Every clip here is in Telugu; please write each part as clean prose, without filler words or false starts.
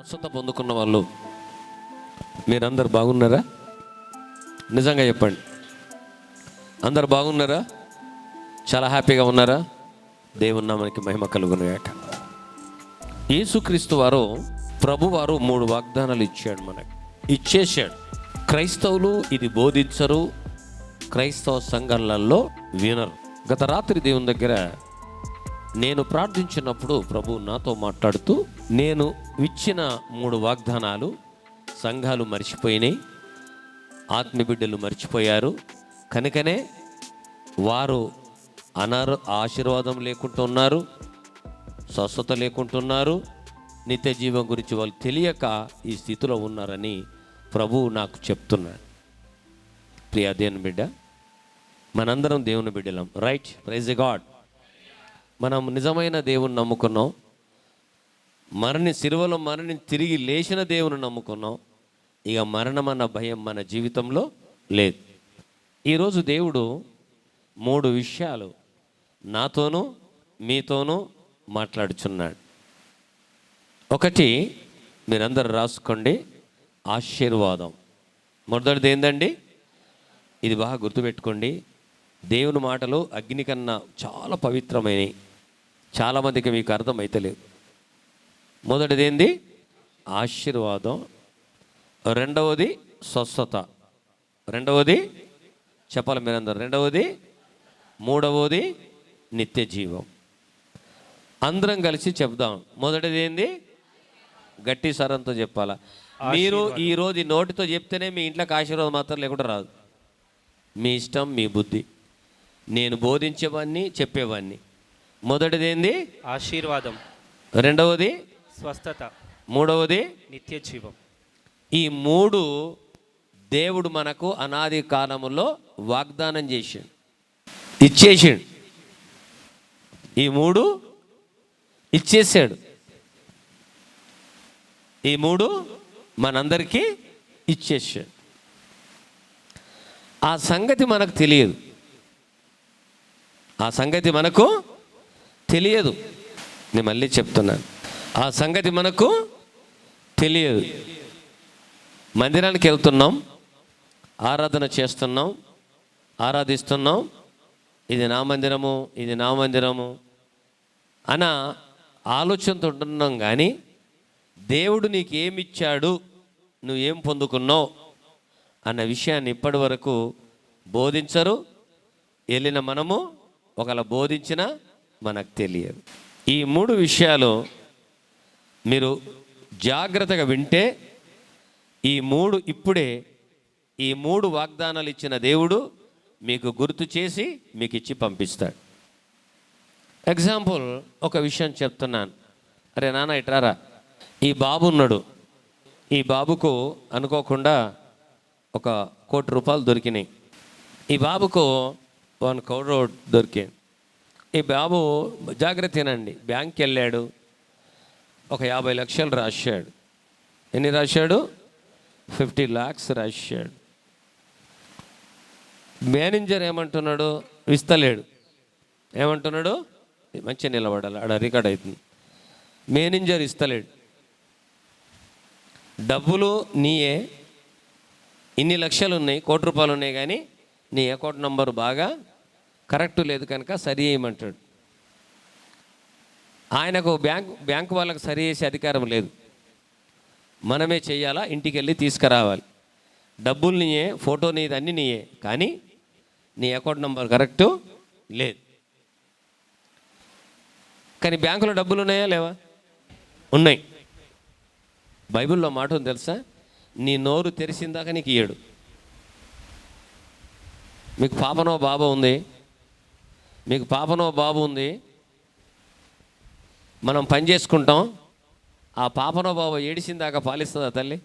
స్వస్థత పొందుకున్న వాళ్ళు మీరందరు బాగున్నారా? నిజంగా చెప్పండి, అందరు బాగున్నారా? చాలా హ్యాపీగా ఉన్నారా? దేవుని నామానికి మహిమ కలుగునుగాక. యేసుక్రీస్తు వారు ప్రభువారు 3 వాగ్దానాలు ఇచ్చాడు, మనకి ఇచ్చేసాడు. క్రైస్తవులు ఇది బోధించరు, క్రైస్తవ సంఘాలలో వినరు. గత రాత్రి దేవుని దగ్గర నేను ప్రార్థించినప్పుడు ప్రభు నాతో మాట్లాడుతూ, నేను ఇచ్చిన 3 వాగ్దానాలు సంఘాలు మర్చిపోయినాయి, ఆత్మీయ బిడ్డలు మర్చిపోయారు, కనుకనే వారు ఆశీర్వాదం లేకుంటున్నారు, స్వస్థత లేకుంటున్నారు, నిత్య జీవం గురించి వాళ్ళు తెలియక ఈ స్థితిలో ఉన్నారని ప్రభువు నాకు చెప్తున్నాడు. ప్రియా దేవుని బిడ్డ, మనందరం దేవుని బిడ్డలం, రైట్? Praise the God. మనం నిజమైన దేవుని నమ్ముకున్నాం, సిలువలో తిరిగి లేచిన దేవుని నమ్ముకున్నాం. ఇక మరణం అన్న భయం మన జీవితంలో లేదు. ఈరోజు దేవుడు 3 విషయాలు నాతోనూ మీతోనూ మాట్లాడుచున్నాడు. ఒకటి మీరందరూ రాసుకోండి, ఆశీర్వాదం. మొదటిది ఏందండి? ఇది బాగా గుర్తుపెట్టుకోండి. దేవుని మాటలు అగ్ని కన్నా చాలా పవిత్రమైనవి. చాలామందికి మీకు అర్థమైతలేదు. మొదటిది ఏంది? ఆశీర్వాదం. రెండవది స్వస్థత. రెండవది చెప్పాలి మీరందరూ. రెండవది, మూడవది నిత్య జీవం. అందరం కలిసి చెప్దాం. మొదటిది ఏంది? గట్టి స్వరంతో చెప్పాలా. మీరు ఈరోజు నోటితో చెప్తేనే మీ ఇంట్లోకి ఆశీర్వాదం మాత్రం లేకుండా రాదు. మీ ఇష్టం, మీ బుద్ధి. నేను బోధించేవాడిని, చెప్పేవాడిని. మొదటిది ఏంది? ఆశీర్వాదం. రెండవది స్వస్థత. మూడవది నిత్య జీవం. ఈ 3 దేవుడు మనకు అనాది కాలములో వాగ్దానం చేసిండు, ఇచ్చేసిండు. ఈ 3 ఇచ్చేసాడు. ఈ 3 మనందరికీ ఇచ్చేసాడు. ఆ సంగతి మనకు తెలియదు. ఆ సంగతి మనకు తెలియదు. నేను మళ్ళీ చెప్తున్నాను, ఆ సంగతి మనకు తెలియదు. మందిరానికి వెళ్తున్నాం, ఆరాధన చేస్తున్నాం, ఆరాధిస్తున్నాం. ఇది నా మందిరము, ఇది నా మందిరము అన్న ఆలోచనతో ఉంటున్నాం. కానీ దేవుడు నీకు ఏమిచ్చాడు, నువ్వేం పొందుకున్నావు అన్న విషయాన్ని ఇప్పటి వరకు బోధించరు. వెళ్ళిన మనము ఒకవేళ బోధించినా మనకు తెలియదు. ఈ 3 విషయాలు మీరు జాగ్రత్తగా వింటే ఈ 3 ఇప్పుడే ఈ 3 వాగ్దానాలు ఇచ్చిన దేవుడు మీకు గుర్తు చేసి మీకు ఇచ్చి పంపిస్తాడు. ఎగ్జాంపుల్ ఒక విషయం చెప్తున్నాను. అరే నాన్న ఇట్రారా, ఈ బాబు ఉన్నాడు. ఈ బాబుకు అనుకోకుండా 1 కోటి రూపాయలు దొరికినాయి. ఈ బాబుకు 1 crore దొరికాయి. ఈ బాబు జాగ్రత్తనండి, బ్యాంక్కి వెళ్ళాడు, 50 లక్షలు రాశాడు. ఎన్ని రాశాడు? 50 lakhs రాశాడు. మేనేజర్ ఏమంటున్నాడు? ఇస్తలేడు. ఏమంటున్నాడు? మంచిగా నిలబడాలి, ఆడ రికార్డ్ అవుతుంది. మేనేజర్ ఇస్తలేడు. డబ్బులు నీయే, ఇన్ని లక్షలు ఉన్నాయి, 1 కోటి రూపాయలు ఉన్నాయి, కానీ నీ అకౌంట్ నంబర్ బాగా కరెక్ట్ లేదు కనుక సరి చేయమంటాడు. ఆయనకు బ్యాంకు వాళ్ళకు సరి చేసే అధికారం లేదు, మనమే చెయ్యాలా, ఇంటికి వెళ్ళి తీసుకురావాలి. డబ్బులు నీయే, ఫోటో నీది, అన్నీ నీయే, కానీ నీ అకౌంట్ నంబర్ కరెక్టు లేదు. కానీ బ్యాంకులో డబ్బులు ఉన్నాయా లేవా? ఉన్నాయి. బైబిల్లో మాట ఉంది తెలుసా? నీ నోరు తెరిసిందాక నీకు ఇయ్యడు. మీకు పాపనో బాబు ఉంది, మీకు పాపనో బాబు ఉంది, మనం పని చేసుకుంటాం. ఆ పాపనో బాబు ఏడిసిందాక పాలిస్తుందా తల్లి?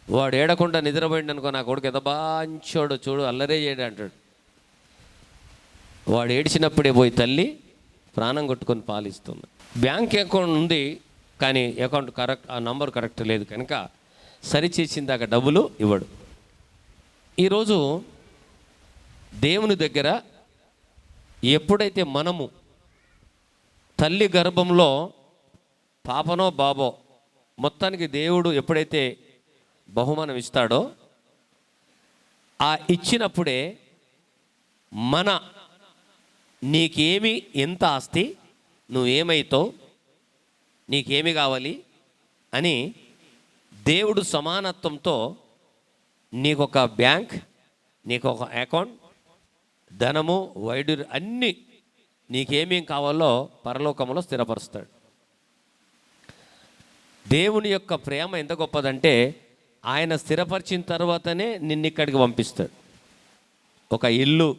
వాడు ఏడకుండా నిద్రపోయింది అనుకో, నా కొడుకు ఎంత బాంచోడు చూడు, అల్లరే చేయడు అంటాడు. వాడు ఏడిచినప్పుడే పోయి తల్లి ప్రాణం కొట్టుకొని పాలిస్తుంది. బ్యాంక్ అకౌంట్ ఉంది కానీ అకౌంట్ కరెక్ట్, ఆ నంబర్ కరెక్ట్ లేదు కనుక సరి చేసిందాక డబ్బులు ఇవ్వడు. ఈరోజు దేవుని దగ్గర ఎప్పుడైతే మనము తల్లి గర్భంలో పాపనో బాబో మొత్తానికి దేవుడు ఎప్పుడైతే బహుమానం ఇస్తాడో ఆ ఇచ్చినప్పుడే మన నీకేమి ఎంత ఆస్తి, నువ్వేమైతావు, నీకేమి కావాలి అని దేవుడు సమానత్వంతో నీకొక బ్యాంక్, నీకొక అకౌంట్, ధనము, వైద్యుడు అన్నీ నీకేమేం కావాలో పరలోకంలో స్థిరపరుస్తాడు. దేవుని యొక్క ప్రేమ ఎంత గొప్పదంటే ఆయన స్థిరపరిచిన తర్వాతనే నిన్నిక్కడికి పంపిస్తాడు. ఒక ఇల్లు,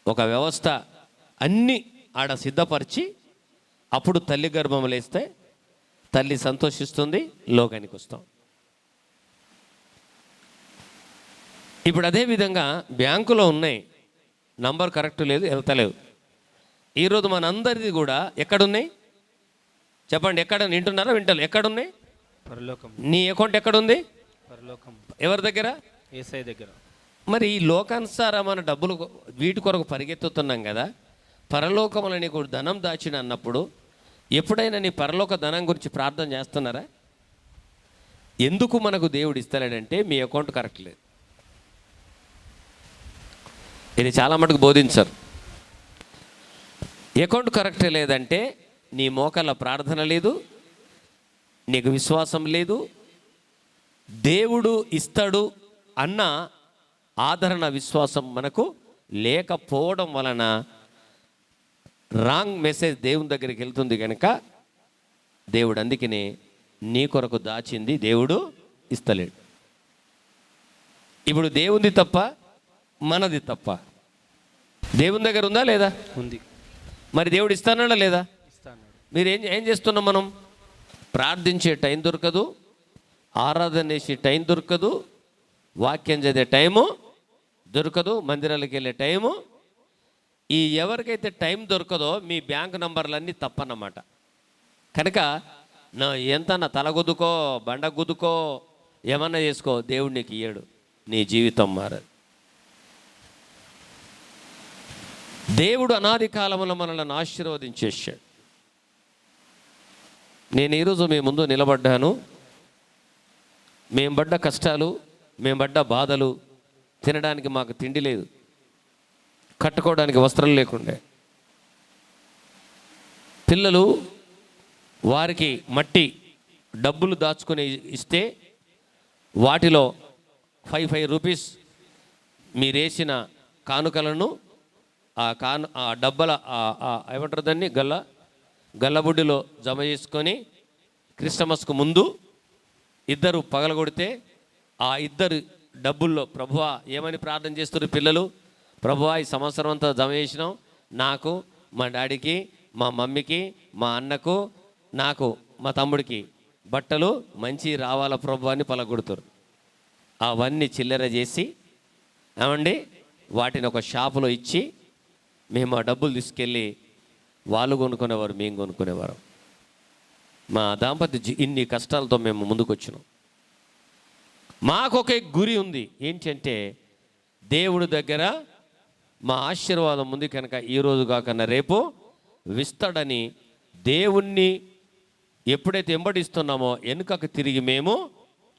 ఒక వ్యవస్థ అన్నీ ఆడ సిద్ధపరిచి అప్పుడు తల్లి గర్భం లేస్తే తల్లి సంతోషిస్తుంది, లోకానికి వస్తాం. ఇప్పుడు అదేవిధంగా బ్యాంకులో ఉన్నాయి, నంబర్ కరెక్ట్ లేదు, వెళ్తలేవు. ఈరోజు మనందరిది కూడా ఎక్కడున్నాయి చెప్పండి? ఎక్కడ వింటున్నారా? వింటలు ఎక్కడున్నాయి? పరలోకం. నీ అకౌంట్ ఎక్కడుంది? పరలోకం. ఎవరి దగ్గర? యేసయ్య దగ్గర. మరి ఈ లోకానుసారమైన డబ్బులు వీటి కొరకు పరిగెత్తుతున్నాం కదా, పరలోకములో నీకు ధనం దాచిన అన్నప్పుడు ఎప్పుడైనా నీ పరలోక ధనం గురించి ప్రార్థన చేస్తున్నారా? ఎందుకు మనకు దేవుడు ఇస్తలేడంటే మీ అకౌంట్ కరెక్ట్ లేదు. ఇది చాలా మటుకు బోధించరు. అకౌంట్ కరెక్ట్ లేదంటే నీ మోకాళ్ళ ప్రార్థన లేదు, నీకు విశ్వాసం లేదు, దేవుడు ఇస్తాడు అన్న ఆదరణ విశ్వాసం మనకు లేకపోవడం వలన రాంగ్ మెసేజ్ దేవుని దగ్గరికి వెళ్తుంది. కనుక దేవుడు అందుకనే నీ కొరకు దాచింది దేవుడు ఇస్తలేడు. ఇప్పుడు దేవుంది తప్ప మనది తప్ప? దేవుని దగ్గర ఉందా లేదా? ఉంది. మరి దేవుడు ఇస్తానడా లేదా? ఇస్తాను. మీరు ఏం చేస్తున్నాం? మనం ప్రార్థించే టైం దొరకదు, ఆరాధన చేసే టైం దొరకదు, వాక్యం చదివే టైము దొరకదు, మందిరాలకు వెళ్ళే టైము. ఈ ఎవరికైతే టైం దొరకదో మీ బ్యాంక్ నంబర్లన్నీ తప్పన్నమాట. కనుక నా తల గుద్దుకో, బండ గుద్దుకో, ఏమన్నా చేసుకో, దేవుడు నీకు ఇయ్యడు, నీ జీవితం మారదు. దేవుడు అనాది కాలంలో మనల్ని ఆశీర్వదించేశాడు. నేను ఈరోజు మీ ముందు నిలబడ్డాను. మేము పడ్డ కష్టాలు, మేము పడ్డ బాధలు, తినడానికి మాకు తిండి లేదు, కట్టుకోవడానికి వస్త్రం లేకుండే, పిల్లలు వారికి మట్టి డబ్బులు దాచుకొని ఇస్తే వాటిలో 5 రూపీస్ మీరేసిన కానుకలను ఆ డబ్బల ఏమంటారు దాన్ని, గల్లబుడ్డిలో జమ చేసుకొని క్రిస్టమస్కు ముందు ఇద్దరు పగలగొడితే ఆ ఇద్దరు డబ్బుల్లో ప్రభువా ఏమని ప్రార్థన చేస్తున్నారు పిల్లలు? ప్రభువా ఈ సంవత్సరం అంతా జమ చేసినాం, నాకు, మా డాడీకి, మా మమ్మీకి, మా అన్నకు, నాకు, మా తమ్ముడికి బట్టలు మంచి రావాల ప్రభు అని పలగొడుతారు. అవన్నీ చిల్లర చేసి ఏమండి వాటిని ఒక షాపులో ఇచ్చి మేము ఆ డబ్బులు తీసుకెళ్ళి వాళ్ళు కొనుక్కునేవారు, మేము కొనుక్కునేవారు. మా దాంపత్య ఇన్ని కష్టాలతో మేము ముందుకు వచ్చినాం. మాకొక గురి ఉంది, ఏంటంటే దేవుడి దగ్గర మా ఆశీర్వాదం ఉంది కనుక ఈరోజు కాకన్నా రేపు విస్తాడని దేవుణ్ణి ఎప్పుడైతే వెంబడిస్తున్నామో వెనుకకు తిరిగి మేము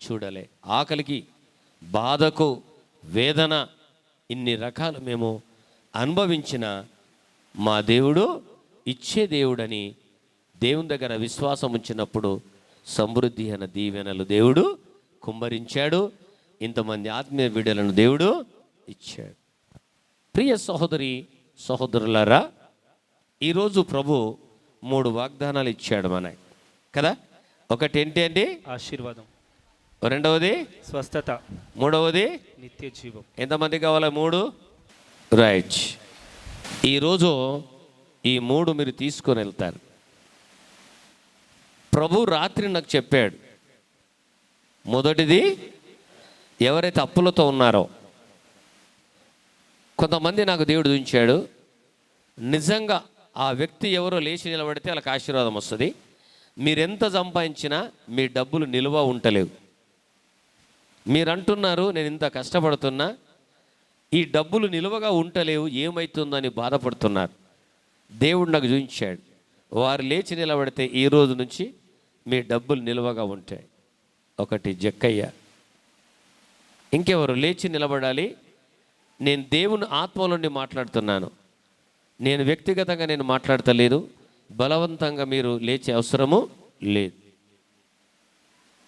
చూడలే. ఆకలికి, బాధకు, వేదన ఇన్ని రకాలు మేము అనుభవించిన మా దేవుడు ఇచ్చే దేవుడని దేవుని దగ్గర విశ్వాసం ఉంచినప్పుడు సమృద్ధి అయిన దీవెనలు దేవుడు కుమ్మరించాడు. ఇంతమంది ఆత్మీయ బిడ్డలను దేవుడు ఇచ్చాడు. ప్రియ సహోదరి సహోదరులారా, ఈరోజు ప్రభు 3 వాగ్దానాలు ఇచ్చాడు మనకి కదా. ఒకటి ఏంటి అండి? ఆశీర్వాదం. రెండవది స్వస్థత. మూడవది నిత్య జీవం. ఎంతమంది కావాలా? 3. రైట్. ఈరోజు ఈ 3 మీరు తీసుకొని వెళ్తారు. ప్రభు రాత్రి నాకు చెప్పాడు, మొదటిది ఎవరైతే అప్పులతో ఉన్నారో కొంతమంది నాకు దేవుడు చూపించాడు. నిజంగా ఆ వ్యక్తి ఎవరో లేచి నిలబడితే వాళ్ళకి ఆశీర్వాదం వస్తుంది. మీరెంత సంపాదించినా మీ డబ్బులు నిల్వ ఉంటలేవు. మీరు అంటున్నారు నేను ఇంత కష్టపడుతున్నా ఈ డబ్బులు నిల్వగా ఉంటలేవు, ఏమవుతుందని బాధపడుతున్నారు. దేవుడు నాకు చూపించాడు, వారు లేచి నిలబడితే ఈ రోజు నుంచి మీ డబ్బులు నిల్వగా ఉంటాయి. ఒకటి జక్కయ్య. ఇంకెవరు లేచి నిలబడాలి? నేను దేవుని ఆత్మ నుండి మాట్లాడుతున్నాను. నేను వ్యక్తిగతంగా నేను మాట్లాడతలేదు. బలవంతంగా మీరు లేచే అవసరము లేదు.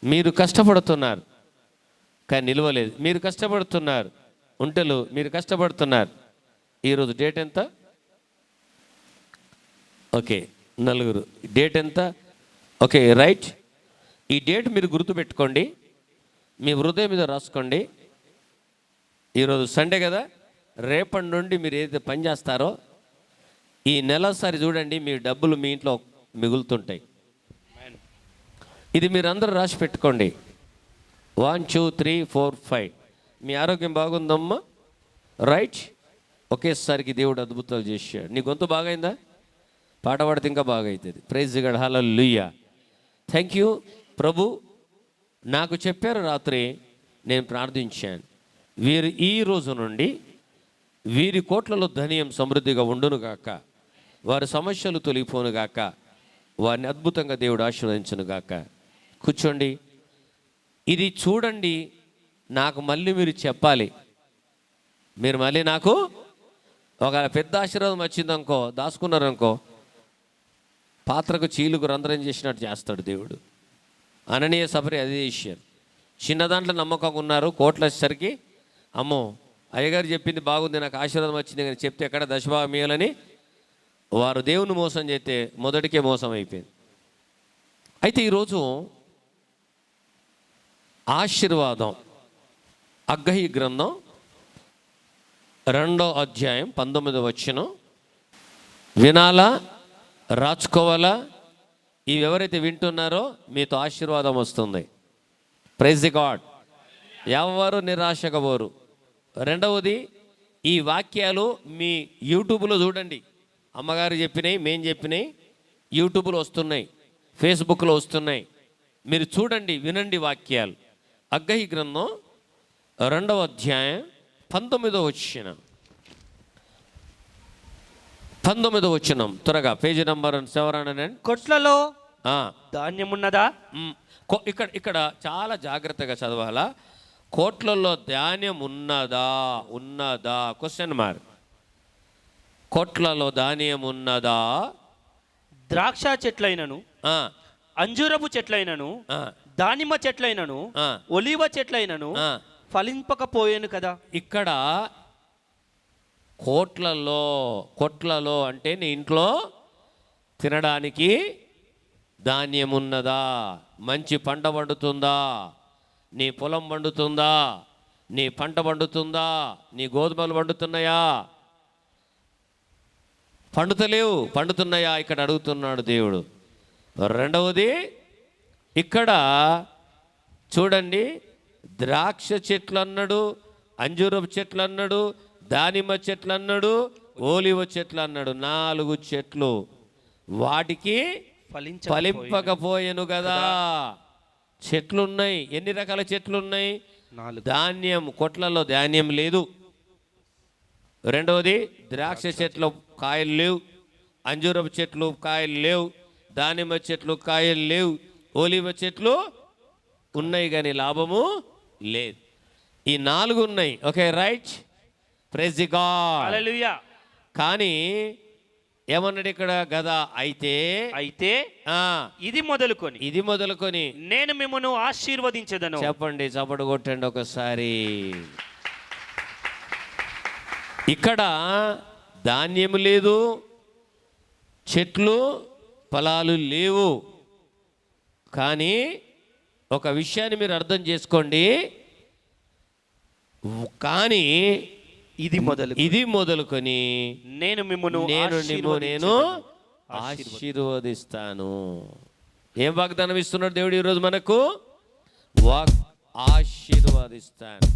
మీరు కష్టపడుతున్నారు కానీ నిలవలేదు. మీరు కష్టపడుతున్నారు, ఉంటలు మీరు కష్టపడుతున్నారు. ఈరోజు డేట్ ఎంత? ఓకే, 4. డేట్ ఎంత? Okay, right. ఈ డేట్ మీరు గుర్తుపెట్టుకోండి, మీ హృదయం మీద రాసుకోండి. ఈరోజు సండే కదా, రేపటి నుండి మీరు ఏదైతే పని చేస్తారో ఈ నెలసారి చూడండి, మీ డబ్బులు మీ ఇంట్లో మిగులుతుంటాయి. ఇది మీరు అందరూ రాసి పెట్టుకోండి. 1 2 3 4 5. మీ ఆరోగ్యం బాగుందమ్మా? రైట్. ఒకేసారికి దేవుడు అద్భుతాలు చేశాడు. నీ గొంతు బాగైందా? పాట పాడితే ఇంకా బాగా అవుతుంది. Praise God, hallelujah. Thank you ప్రభు. నాకు చెప్పారు రాత్రి, నేను ప్రార్థించాను. వీరు ఈ రోజు నుండి వీరి కోట్లలో ధనియం సమృద్ధిగా ఉండునుగాక, వారి సమస్యలు తొలగిపోనుగాక, వారిని అద్భుతంగా దేవుడు ఆశీర్వదించునుగాక. కూర్చోండి. ఇది చూడండి, నాకు మళ్ళీ మీరు చెప్పాలి. మీరు మళ్ళీ నాకు ఒక పెద్ద ఆశీర్వాదం వచ్చిందనుకో, దాచుకున్నారనుకో, పాత్రకు చీలుకు రంధ్రం చేసినట్టు చేస్తాడు దేవుడు. అననీయ సఫరి అదే చేశారు. చిన్న దాంట్లో నమ్మకంగా ఉన్నారు, కోట్లు వచ్చేసరికి అమ్మో అయ్యగారు చెప్పింది బాగుంది, నాకు ఆశీర్వాదం వచ్చింది కానీ చెప్తే ఎక్కడ దశభాగం ఇవ్వాలని వారు దేవుని మోసం చేస్తే మొదటికే మోసం అయిపోయింది. అయితే ఈరోజు ఆశీర్వాదం, హగ్గయి గ్రంథం 2వ అధ్యాయం 19వ వచనం వినాలా, రాచుకోవాలా? ఇవి ఎవరైతే వింటున్నారో మీతో ఆశీర్వాదం వస్తుంది. Praise the God. ఎవరు నిరాశగా పోరు. రెండవది, ఈ వాక్యాలు మీ యూట్యూబ్లో చూడండి. అమ్మగారు చెప్పినాయి, మేము చెప్పినాయి, యూట్యూబ్లో వస్తున్నాయి, ఫేస్బుక్లో వస్తున్నాయి. మీరు చూడండి, వినండి వాక్యాలు. హగ్గయి గ్రంథం 2వ అధ్యాయం 19వ వచనం. 19వ వచనం త్వరగా, పేజీ నంబర్ 7. కొట్లలో ధాన్యం ఉన్నదా? ఇక్కడ ఇక్కడ చాలా జాగ్రత్తగా చదవాలా. కోట్లలో ధాన్యం ఉన్నదా? ఉన్నదా? Question mark. కోట్లలో ధాన్యం ఉన్నదా? ద్రాక్ష చెట్లైనను, అంజూరపు చెట్లైనను, దానిమ్మ చెట్లైనను, ఒలీవ చెట్లైనను ఫలింపకపోయాను కదా. ఇక్కడ కోట్లలో అంటే నీ ఇంట్లో తినడానికి ధాన్యం ఉన్నదా? మంచి పంట పండుతుందా? నీ పొలం పండుతుందా? నీ పంట పండుతుందా? నీ గోధుమలు పండుతున్నాయా? పండుతలేవు, పండుతున్నాయా? ఇక్కడ అడుగుతున్నాడు దేవుడు. రెండవది, ఇక్కడ చూడండి, ద్రాక్ష చెట్లు అన్నాడు, అంజూరపు చెట్లు అన్నాడు, దానిమ్మ చెట్లు అన్నాడు, ఓలివ చెట్లు అన్నాడు. 4 చెట్లు. వాటికి ఫలింపకపోయాను కదా. చెట్లు ఉన్నాయి. ఎన్ని రకాల చెట్లు ఉన్నాయి? 4. ధాన్యం, కొట్లలో ధాన్యం లేదు. రెండవది, ద్రాక్ష చెట్లు కాయలు లేవు, అంజూరపు చెట్లు కాయలు లేవు, దానిమ్మ చెట్లు కాయలు లేవు, ఓలివ చెట్లు ఉన్నాయి కానీ లాభము లేదు. ఈ 4 ఉన్నాయి. Okay, right. Praise the God. Hallelujah. కానీ ఏమన్నాడు ఇక్కడ? గదా అయితే ఇది మొదలుకొని నేను మిమ్మల్ని ఆశీర్వదించదను. చెప్పండి, చప్పడు కొట్టండి ఒకసారి. ఇక్కడ ధాన్యము లేదు, చెట్లు ఫలాలు లేవు. కానీ ఒక విషయాన్ని మీరు అర్థం చేసుకోండి. కానీ ఇది మొదలుకొని నేను ఆశీర్వదిస్తాను. ఏం వాగ్దానం ఇస్తున్నాడు దేవుడు ఈరోజు మనకు? ఆశీర్వదిస్తాను.